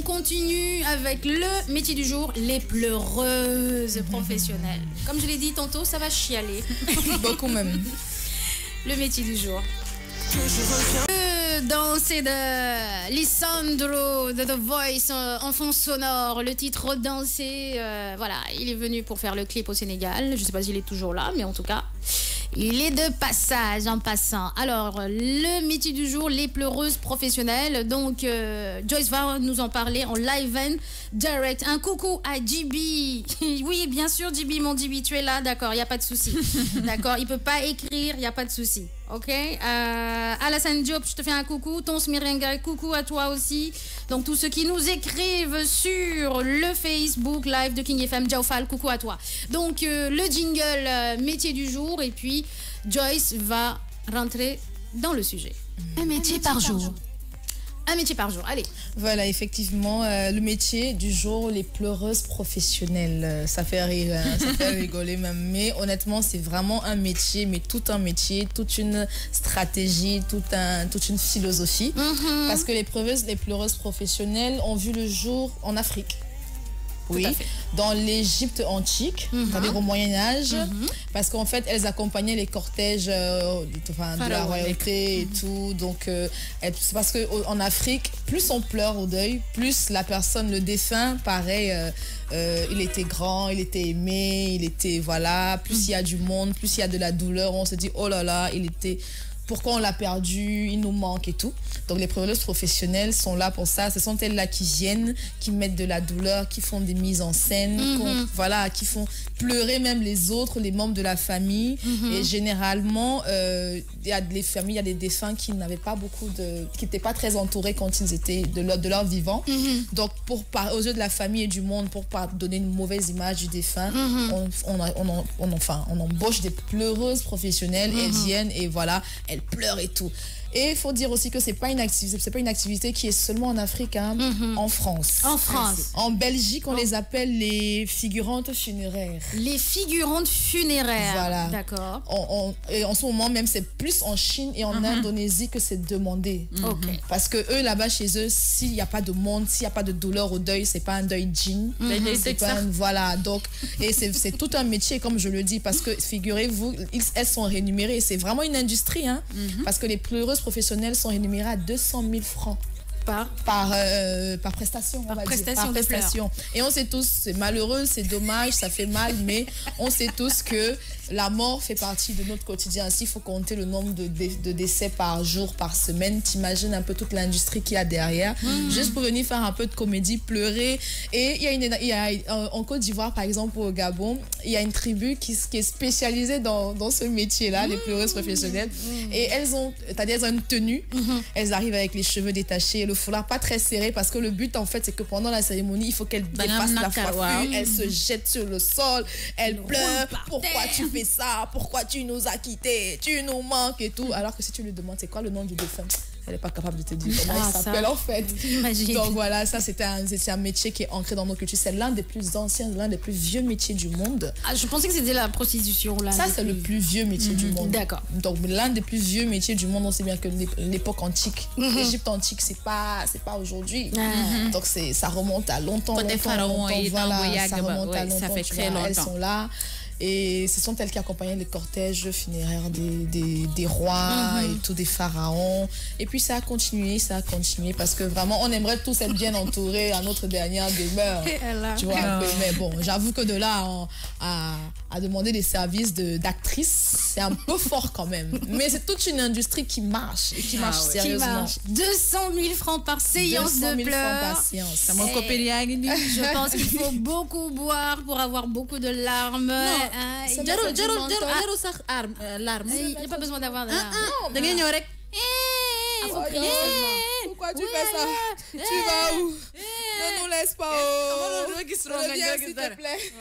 continue avec le métier du jour, les pleureuses professionnelles. Comme je l'ai dit tantôt, ça va chialer. Beaucoup même. Le métier du jour. Danser de Lisandro de The Voice en fond sonore, le titre Danser, voilà, il est venu pour faire le clip au Sénégal, je sais pas s'il est toujours là, mais en tout cas il est de passage en passant. Alors le métier du jour, les pleureuses professionnelles, donc Joyce va nous en parler en live and direct. Un coucou à JB. Oui bien sûr JB, mon JB, tu es là, d'accord, il n'y a pas de souci. D'accord, il peut pas écrire, il n'y a pas de souci. Ok, Alassane Diop, je te fais un coucou. Tons Mirenga, coucou à toi aussi. Donc tous ceux qui nous écrivent sur le Facebook Live de King FM, Jaufal, coucou à toi. Donc le jingle métier du jour et puis Joyce va rentrer dans le sujet. Un métier par jour. Un métier par jour, allez. Voilà, effectivement, le métier du jour, les pleureuses professionnelles. Ça fait rire, hein, ça fait rigoler même. Mais honnêtement, c'est vraiment un métier, mais tout un métier, toute une stratégie, toute une philosophie. Parce que les pleureuses professionnelles ont vu le jour en Afrique. Oui, dans l'Égypte antique, c'est-à-dire au Moyen-Âge, parce qu'en fait, elles accompagnaient les cortèges de la royauté et tout. Donc, c'est parce qu'en Afrique, plus on pleure au deuil, plus la personne, le défunt, pareil, il était grand, il était aimé, il était, voilà, plus il y a du monde, plus il y a de la douleur, on se dit, oh là là, il était... Pourquoi on l'a perdu, il nous manque et tout. Donc les pleureuses professionnelles sont là pour ça. Ce sont elles-là qui viennent, qui mettent de la douleur, qui font des mises en scène, voilà, qui font pleurer même les autres, les membres de la famille. Et généralement, il y a des familles, il y a des défunts qui n'avaient pas beaucoup qui n'étaient pas très entourés quand ils étaient de leur vivant. Donc aux yeux de la famille et du monde, pour pas donner une mauvaise image du défunt, on embauche des pleureuses professionnelles. Elles viennent et voilà, elles pleurent et tout. Et il faut dire aussi que c'est pas une activité qui est seulement en Afrique, hein, en France. En France. En Belgique, on les appelle les figurantes funéraires. Les figurantes funéraires. Voilà. D'accord. Et en ce moment même, c'est plus en Chine et en Indonésie que c'est demandé. Parce que eux, là-bas, chez eux, s'il n'y a pas de monde, s'il n'y a pas de douleur au deuil, c'est pas un deuil djinn. Voilà. Donc, et c'est tout un métier, comme je le dis, parce que figurez-vous, elles sont rémunérées. C'est vraiment une industrie, hein, parce que les pleureuses professionnels sont rémunérés à 200 000 francs par prestation, on va dire, par prestation. Et on sait tous, c'est malheureux, c'est dommage, ça fait mal, mais on sait tous que la mort fait partie de notre quotidien. S'il faut compter le nombre de décès par jour, par semaine, t'imagines un peu toute l'industrie qu'il y a derrière, juste pour venir faire un peu de comédie, pleurer. Et il y a en Côte d'Ivoire, par exemple, au Gabon, il y a une tribu qui est spécialisée dans ce métier-là, les pleureuses professionnelles. Et elles ont une tenue, elles arrivent avec les cheveux détachés, le foulard pas très serré, parce que le but, en fait, c'est que pendant la cérémonie, il faut qu'elles dépassent la coiffure, elles se jettent sur le sol, elles pleurent. Pourquoi tu fais ça? Pourquoi tu nous as quittés? Tu nous manques et tout. Alors que si tu lui demandes c'est quoi le nom du défunt, elle n'est pas capable de te dire comment il s'appelle en fait. Donc voilà, ça c'est un métier qui est ancré dans nos cultures. C'est l'un des plus anciens, l'un des plus vieux métiers du monde. Ah, je pensais que c'était la prostitution là. Ça c'est le plus vieux métier du monde. D'accord. Donc l'un des plus vieux métiers du monde, on sait bien que l'époque antique, l'Égypte antique, c'est pas aujourd'hui. Donc ça remonte à longtemps. Quand les pharaons ça remonte à longtemps. Ça fait très longtemps. Elles sont là. Et ce sont elles qui accompagnaient les cortèges funéraires des rois et tout, des pharaons. Et puis ça a continué parce que vraiment on aimerait tous être bien entourés à notre dernière demeure. Tu vois, mais bon, j'avoue que de là à demander des services d'actrice, c'est un peu fort quand même. Mais c'est toute une industrie qui marche et qui marche sérieusement. 200 000 francs par séance de pleurs. C'est mon copain. Je pense qu'il faut beaucoup boire pour avoir beaucoup de larmes. Non. Il n'y a pas besoin d'avoir de larmes. Pourquoi tu fais ça? Tu vas où? Ne nous laisse pas. Reviens s'il te plaît.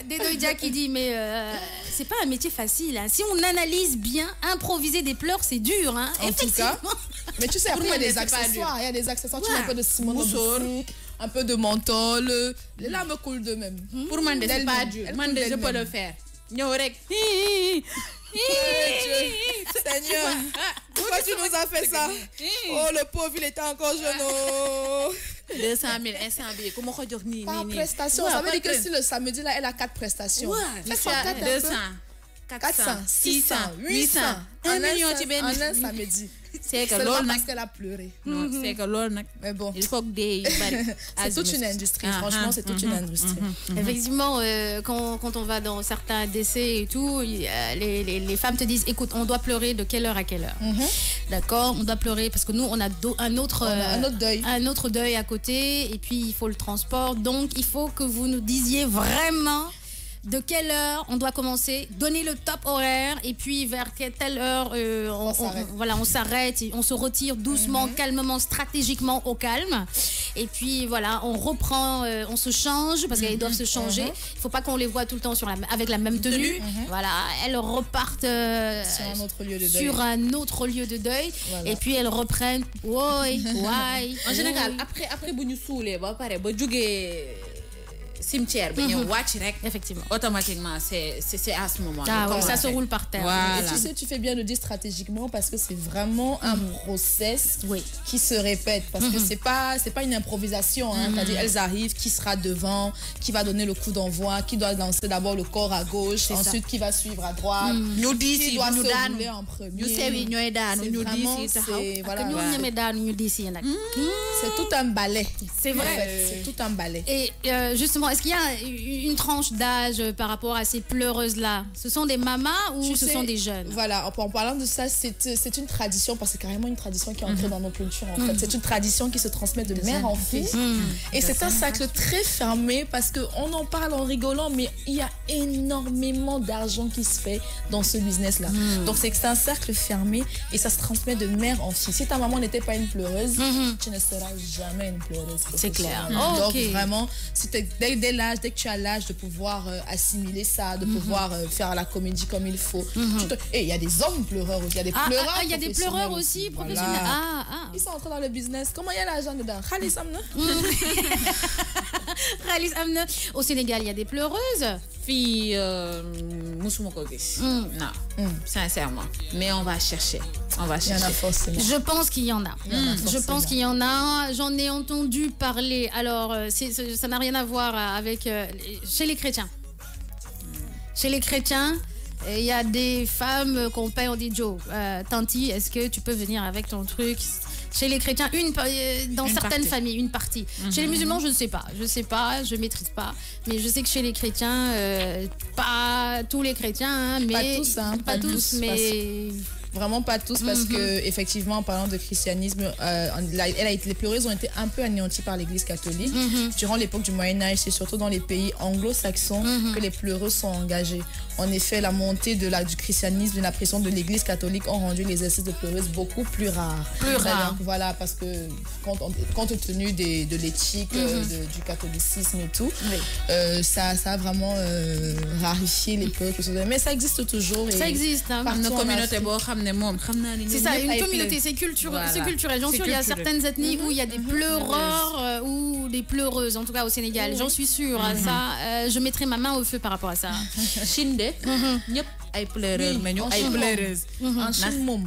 Dedoïdja qui dit mais c'est pas un métier facile, hein. Si on analyse bien, improviser des pleurs c'est dur, hein. En tout cas. Mais tu sais, après il y a des accessoires. Il y a des accessoires. Tu mets un peu de ciment un peu de menthol. Les larmes coulent d'eux-mêmes. Pour moi, c'est pas dur. Moi, je peux le faire. Seigneur. fois tu nous as fait ça. Oh, le pauvre, il était encore jeune. Oh. 200 000, 100 000. Comment on dit par prestation. Ça veut dire que si le samedi, là, elle a 4 prestations. Ouais, ça 200. 400, 600, 800, 1 million en un samedi. C'est que l'on parce qu'elle a pleuré. Non, c'est que l'on mais bon. Il faut que des... c'est toute une industrie. Franchement, c'est toute une industrie. Effectivement, quand on va dans certains décès et tout, les femmes te disent, écoute, on doit pleurer de quelle heure à quelle heure. D'accord, on doit pleurer parce que nous, on a un autre deuil à côté et puis il faut le transport. Donc, il faut que vous nous disiez vraiment de quelle heure on doit commencer, donner le top horaire et puis vers telle heure on s'arrête, on se retire doucement, calmement, stratégiquement au calme et puis voilà, on reprend, on se change parce qu'elles doivent se changer. Il ne faut pas qu'on les voit tout le temps avec la même tenue. Voilà, elles repartent sur un autre lieu de deuil. Voilà. Et puis elles reprennent. En général, après vous nous saoulez, cimetière effectivement automatiquement c'est à ce moment ça se roule par terre. Voilà. Et tu sais, tu fais bien de dire stratégiquement parce que c'est vraiment un process qui se répète parce que c'est pas une improvisation c'est-à-dire elles arrivent, qui sera devant, qui va donner le coup d'envoi, qui doit lancer d'abord le corps à gauche, ensuite qui va suivre à droite, qui doit se rouler en premier. C'est tout un ballet. C'est vrai, c'est tout un ballet. Et justement, est-ce qu'il y a une tranche d'âge par rapport à ces pleureuses-là? Ce sont des mamas ou ce sont des jeunes? Voilà, en parlant de ça, c'est une tradition, parce que c'est carrément une tradition qui est entrée dans nos cultures en fait. C'est une tradition qui se transmet de mère en fille. Et c'est un cercle très fermé parce qu'on en parle en rigolant, mais il y a énormément d'argent qui se fait dans ce business-là. Donc c'est un cercle fermé et ça se transmet de mère en fille. Si ta maman n'était pas une pleureuse, tu ne seras jamais une pleureuse. C'est clair. Donc vraiment, si dès que tu as l'âge de pouvoir assimiler ça, de pouvoir faire la comédie comme il faut. Et il y a des hommes pleureurs aussi, il y a des pleureurs. Il y a des pleureurs aussi professionnels. Voilà. Ils sont entrés dans le business. Comment il y a l'argent dedans? Khalis Amna. Khalis Amna. Au Sénégal, il y a des pleureuses. Filles, non, sincèrement. Mais on va chercher. Il y en a forcément. Je pense qu'il y en a. Je pense qu'il y en a. J'en ai entendu parler. Alors, ça n'a rien à voir avec chez les chrétiens. Chez les chrétiens, il y a des femmes qu'on paye, on dit Joe, Tanti, est-ce que tu peux venir avec ton truc? Chez les chrétiens, dans certaines familles, une partie. Chez les musulmans, je ne sais pas. Je maîtrise pas. Mais je sais que chez les chrétiens, pas tous les chrétiens, mais pas tous, mais vraiment pas tous parce que effectivement en parlant de christianisme les pleureuses ont été un peu anéanties par l'église catholique durant l'époque du Moyen-Âge. C'est surtout dans les pays anglo-saxons que les pleureuses sont engagées. En effet, la montée du christianisme et la pression de l'église catholique ont rendu l'exercice de pleureuse beaucoup plus rare. Voilà, parce que compte tenu de l'éthique du catholicisme et tout, ça a vraiment rarifié les pleureuses. Mais ça existe toujours. Ça existe. Nos communautés, c'est ça, une communauté, c'est culturel. J'en suis sûre, il y a certaines ethnies où il y a des pleureurs ou des pleureuses, en tout cas au Sénégal. J'en suis sûre. Ça, je mettrai ma main au feu par rapport à ça. Chinde, ñep ay pleureurs mais ñu ay pleureuses. En Chine moom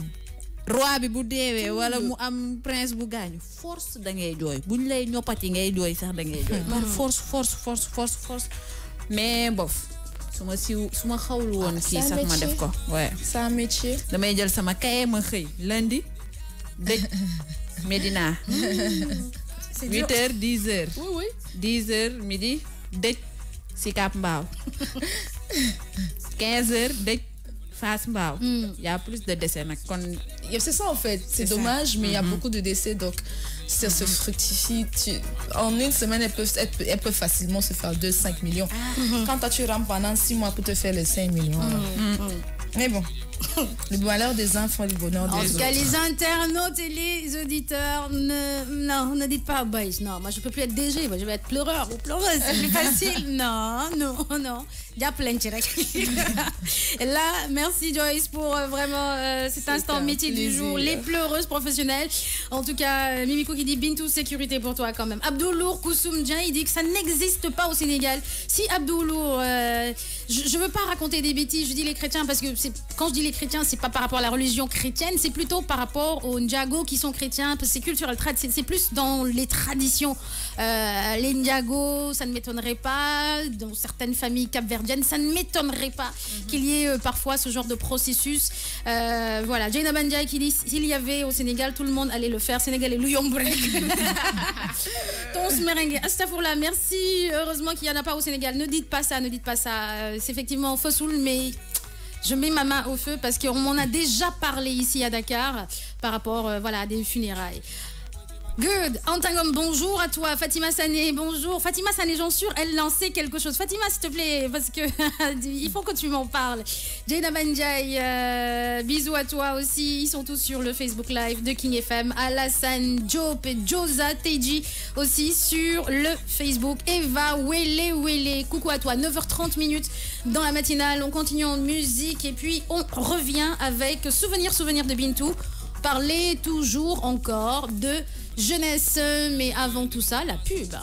roi bi bu deewee wala mu am prince bu gaañu force da ngay jooy buñ lay ñoppati ngay jooy sax da ngay jooy par force mais bof suma xawlu woon kii sax ma def ko ouais c'est un métier. damay jël sama kaye ma xëy lundi dëj Médina 8h 10h oui 10h midi dëj Sicap Mbao 15h dëj Fass Mbao. Il y a plus de décès nag kon c'est ça en fait, c'est dommage mais il y a beaucoup de décès donc ça se fructifie. En une semaine, elles peuvent facilement se faire 2-5 millions. Quand toi, tu rampes pendant 6 mois pour te faire les 5 millions. Mais bon, le malheur des uns font le bonheur des autres. En tout cas, les internautes et les auditeurs, ne dites pas boys. Non, moi je peux plus être DG, moi je vais être pleureur ou pleureuse, c'est plus facile. Non. Il y a plein de Et là, merci Joyce pour vraiment cet instant mythique du jour. Les pleureuses professionnelles. En tout cas, Mimiko qui dit Bintou, sécurité pour toi quand même. Abdoulour Koussoumdien, il dit que ça n'existe pas au Sénégal. Si Abdoulour, je veux pas raconter des bêtises, je dis les chrétiens parce que quand je dis les chrétiens, c'est pas par rapport à la religion chrétienne, c'est plutôt par rapport aux Ndiago qui sont chrétiens, parce que c'est culturel, c'est plus dans les traditions. Les Ndiago, ça ne m'étonnerait pas, dans certaines familles capverdiennes, ça ne m'étonnerait pas qu'il y ait parfois ce genre de processus. Voilà, Jaina Bandiaï qui dit s'il y avait au Sénégal, tout le monde allait le faire. Sénégal et Louyombrek. Tons merengue. Astafourla, merci. Heureusement qu'il n'y en a pas au Sénégal. Ne dites pas ça, ne dites pas ça. C'est effectivement faux soul, mais je mets ma main au feu parce qu'on m'en a déjà parlé ici à Dakar par rapport voilà, à des funérailles. Good. Antangom, bonjour à toi. Fatima Sané, bonjour. Fatima Sané, j'en suis sûre, elle lançait quelque chose. Fatima, s'il te plaît, parce que il faut que tu m'en parles. Jaina Bandiaï, bisous à toi aussi. Ils sont tous sur le Facebook Live de King FM. Alassane, Diop et Josa Teji aussi sur le Facebook. Eva, Wele, coucou à toi. 9h30 dans la matinale. On continue en musique et puis on revient avec Souvenir de Bintou. Parler toujours encore de jeunesse, mais avant tout ça, la pub.